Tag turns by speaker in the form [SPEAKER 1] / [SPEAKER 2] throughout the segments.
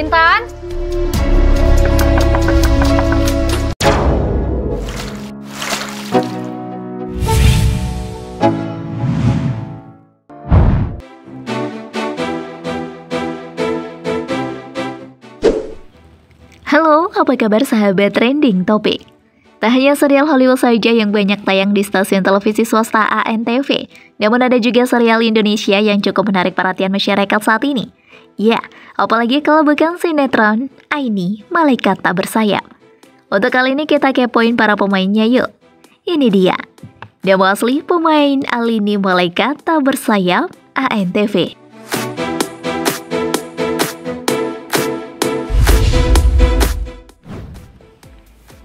[SPEAKER 1] Intan?
[SPEAKER 2] Halo, apa kabar sahabat Trending Topik? Tak hanya serial Hollywood saja yang banyak tayang di stasiun televisi swasta ANTV, namun ada juga serial Indonesia yang cukup menarik perhatian masyarakat saat ini. Ya, apalagi kalau bukan sinetron Aini Malaikat Tak Bersayap. Untuk kali ini kita kepoin para pemainnya yuk. Ini dia, nama asli pemain Aini Malaikat Tak Bersayap ANTV.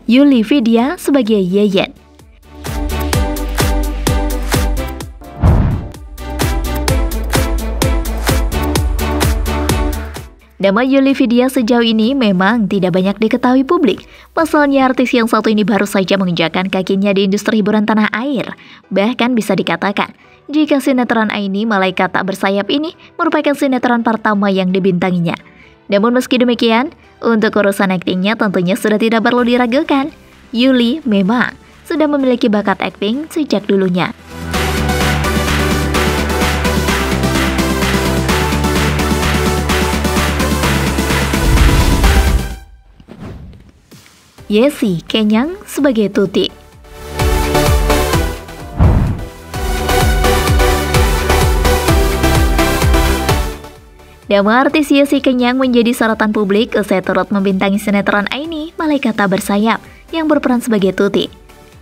[SPEAKER 2] Yuli Vidya sebagai Yeyen. Nama Yuli Vidya sejauh ini memang tidak banyak diketahui publik. Pasalnya artis yang satu ini baru saja menginjakkan kakinya di industri hiburan tanah air. Bahkan bisa dikatakan, jika sinetron Aini Malaikat Tak Bersayap ini merupakan sinetron pertama yang dibintanginya. Namun meski demikian, untuk urusan aktingnya tentunya sudah tidak perlu diragukan. Yuli memang sudah memiliki bakat akting sejak dulunya. Yesi Kenyang sebagai Tuti. Nama artis Yesi Kenyang menjadi sorotan publik usai turut membintangi sinetron Aini Malaikat Tak Bersayap yang berperan sebagai Tuti.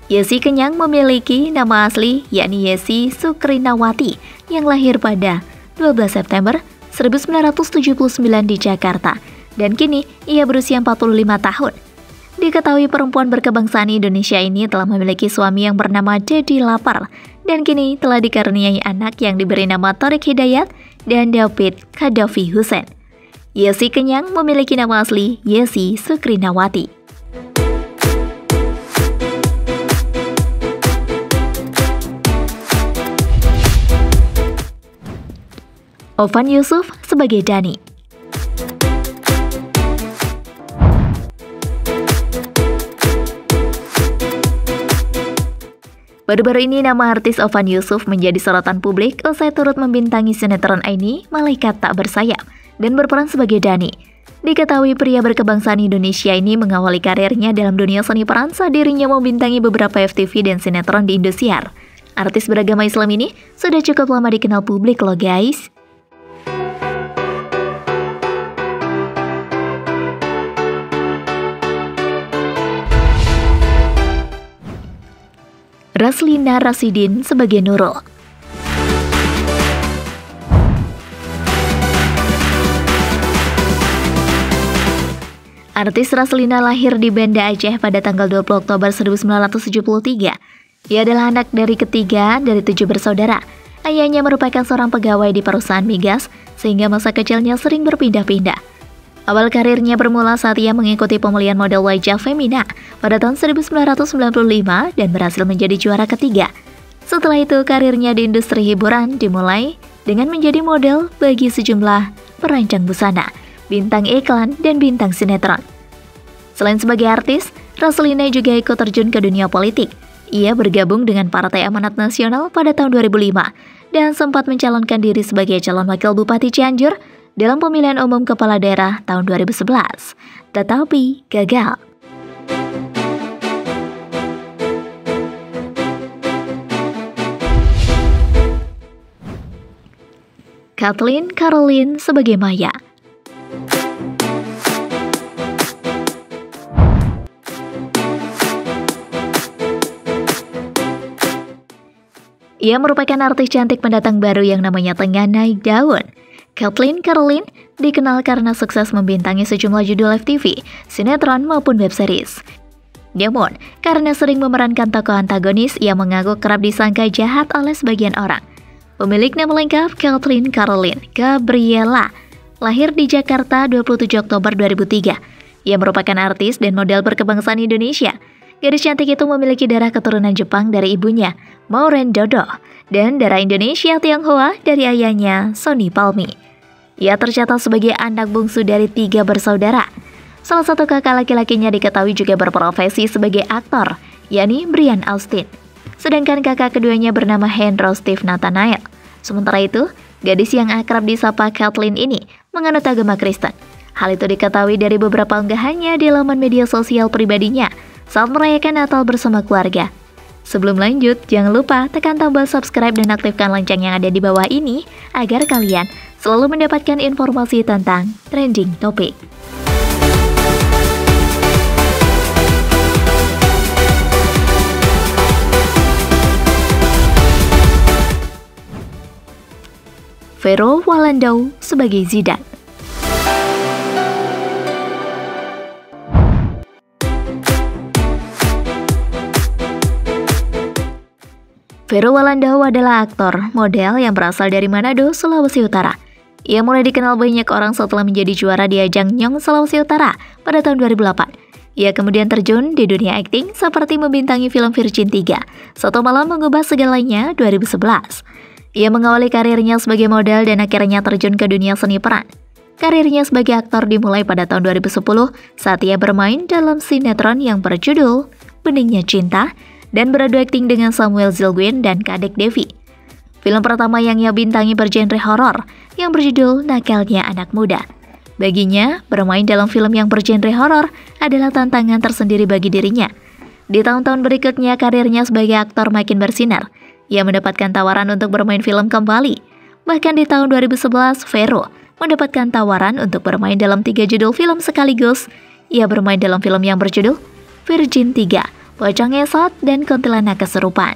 [SPEAKER 2] Yesi Kenyang memiliki nama asli yakni Yesi Sukrinawati yang lahir pada 12 September 1979 di Jakarta dan kini ia berusia 45 tahun. Diketahui perempuan berkebangsaan Indonesia ini telah memiliki suami yang bernama Dedi Lapar dan kini telah dikaruniai anak yang diberi nama Torik Hidayat dan David Kadafi Hussein. Yesi Kenyang memiliki nama asli Yesi Sukrinawati. Ovan Yusuf sebagai Dani. Baru-baru ini nama artis Ovan Yusuf menjadi sorotan publik usai turut membintangi sinetron Aini Malaikat Tak Bersayap dan berperan sebagai Dani. Diketahui pria berkebangsaan Indonesia ini mengawali karirnya dalam dunia seni peran saat dirinya membintangi beberapa FTV dan sinetron di Indosiar. Artis beragama Islam ini sudah cukup lama dikenal publik loh guys. Raslina Rasidin sebagai Nurul. Artis Raslina lahir di Banda Aceh pada tanggal 20 Oktober 1973. Ia adalah anak dari ketiga dari 7 bersaudara. Ayahnya merupakan seorang pegawai di perusahaan migas, sehingga masa kecilnya sering berpindah-pindah. Awal karirnya bermula saat ia mengikuti pemilihan model wajah Femina pada tahun 1995 dan berhasil menjadi juara ketiga. Setelah itu, karirnya di industri hiburan dimulai dengan menjadi model bagi sejumlah perancang busana, bintang iklan, dan bintang sinetron. Selain sebagai artis, Raslina juga ikut terjun ke dunia politik. Ia bergabung dengan Partai Amanat Nasional pada tahun 2005 dan sempat mencalonkan diri sebagai calon wakil Bupati Cianjur dalam pemilihan umum kepala daerah tahun 2011, tetapi gagal. Kathleen Caroline sebagai Maya. Ia merupakan artis cantik pendatang baru yang namanya tengah naik daun. Kathleen Caroline dikenal karena sukses membintangi sejumlah judul FTV, sinetron maupun web series. Namun, karena sering memerankan tokoh antagonis, ia mengaku kerap disangka jahat oleh sebagian orang. Pemilik nama lengkap Kathleen Caroline Gabriela, lahir di Jakarta 27 Oktober 2003. Ia merupakan artis dan model berkebangsaan Indonesia. Gadis cantik itu memiliki darah keturunan Jepang dari ibunya, Maureen Dodo, dan darah Indonesia Tionghoa dari ayahnya, Sonny Palmi. Ia tercatat sebagai anak bungsu dari 3 bersaudara. Salah satu kakak laki-lakinya diketahui juga berprofesi sebagai aktor, yakni Brian Austin. Sedangkan kakak keduanya bernama Henry Steve Nathanael. Sementara itu, gadis yang akrab disapa Kathleen ini menganut agama Kristen. Hal itu diketahui dari beberapa unggahannya di laman media sosial pribadinya saat merayakan Natal bersama keluarga. Sebelum lanjut, jangan lupa tekan tombol subscribe dan aktifkan lonceng yang ada di bawah ini agar kalian selalu mendapatkan informasi tentang trending topik. Vero Wallandau sebagai Zidane. Vero Wallandau adalah aktor, model yang berasal dari Manado, Sulawesi Utara. Ia mulai dikenal banyak orang setelah menjadi juara di ajang Nyong Sulawesi Utara pada tahun 2008. Ia kemudian terjun di dunia akting seperti membintangi film Virgin 3, Satu Malam Mengubah Segalanya 2011. Ia mengawali karirnya sebagai model dan akhirnya terjun ke dunia seni peran. Karirnya sebagai aktor dimulai pada tahun 2010 saat ia bermain dalam sinetron yang berjudul Beningnya Cinta dan beradu akting dengan Samuel Zilguin dan Kadek Devi. Film pertama yang ia bintangi bergenre horor yang berjudul Nakalnya Anak Muda. Baginya, bermain dalam film yang bergenre horor adalah tantangan tersendiri bagi dirinya. Di tahun-tahun berikutnya, karirnya sebagai aktor makin bersinar. Ia mendapatkan tawaran untuk bermain film kembali. Bahkan di tahun 2011, Vero mendapatkan tawaran untuk bermain dalam 3 judul film sekaligus. Ia bermain dalam film yang berjudul Virgin 3, Pocong Ngesot, dan Kuntilanak Kesurupan.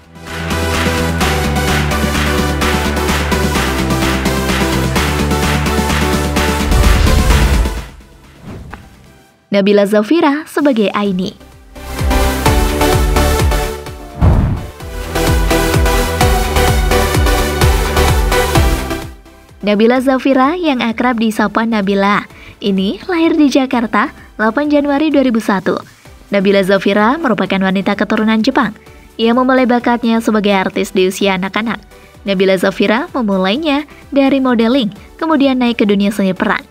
[SPEAKER 2] Nabila Zafira sebagai Aini. Nabila Zafira yang akrab disapa Nabila ini lahir di Jakarta 8 Januari 2001. Nabila Zafira merupakan wanita keturunan Jepang. Ia memulai bakatnya sebagai artis di usia anak-anak. Nabila Zafira memulainya dari modeling, kemudian naik ke dunia seni peran.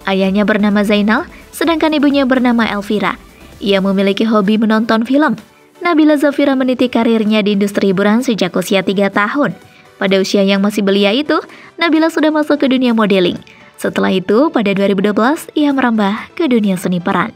[SPEAKER 2] Ayahnya bernama Zainal, sedangkan ibunya bernama Elvira. Ia memiliki hobi menonton film. Nabila Zafira meniti karirnya di industri hiburan sejak usia 3 tahun. Pada usia yang masih belia itu, Nabila sudah masuk ke dunia modeling. Setelah itu, pada 2012, ia merambah ke dunia seni peran.